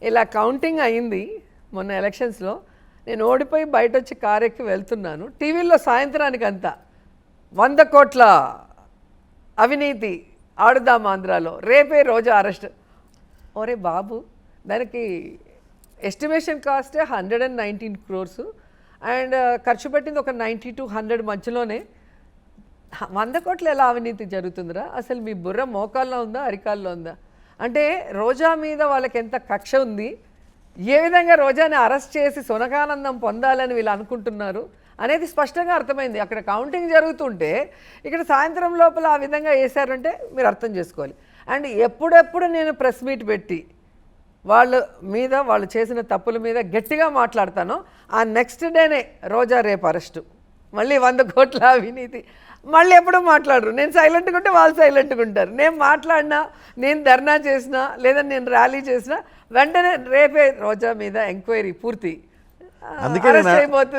ఇలా కౌంటింగ్ అయింది మొన్న ఎలక్షన్స్లో. నేను ఓడిపోయి బయట వచ్చి కారు ఎక్కి వెళ్తున్నాను. టీవీలో సాయంత్రానికి అంతా 100 కోట్ల అవినీతి ఆడుదాం ఆంధ్రాలో, రేపే రోజా అరెస్ట్. ఒరే బాబు, దానికి ఎస్టిమేషన్ కాస్ట్ 119 crores అండ్ ఖర్చు పెట్టింది ఒక 90 to 100 మధ్యలోనే. 100 కోట్లు ఎలా అవినీతి జరుగుతుందిరా? అసలు మీ బుర్ర మోకాల్లో ఉందా, అరికాల్లో ఉందా? అంటే రోజా మీద వాళ్ళకి ఎంత కక్ష ఉంది, ఏ విధంగా రోజాని అరెస్ట్ చేసి సునకానందం పొందాలని వీళ్ళు అనుకుంటున్నారు అనేది స్పష్టంగా అర్థమైంది. అక్కడ కౌంటింగ్ జరుగుతుంటే ఇక్కడ సాయంత్రం లోపల ఆ విధంగా వేశారంటే మీరు అర్థం చేసుకోవాలి. అండ్ ఎప్పుడెప్పుడు నేను ప్రెస్ మీట్ పెట్టి వాళ్ళ మీద, వాళ్ళు చేసిన తప్పుల మీద గట్టిగా మాట్లాడతాను, ఆ నెక్స్ట్ డేనే రోజా రేపు అరెస్టు, మళ్ళీ 100 కోట్ల అవినీతి, మళ్ళీ ఎప్పుడూ మాట్లాడరు. నేను సైలెంట్గా ఉంటే వాళ్ళు సైలెంట్గా ఉంటారు. నేను మాట్లాడినా, నేను ధర్నా చేసినా, లేదా నేను ర్యాలీ చేసినా వెంటనే రేపే రోజా మీద ఎంక్వైరీ పూర్తి, అరెస్ట్ అయిపోతుంది.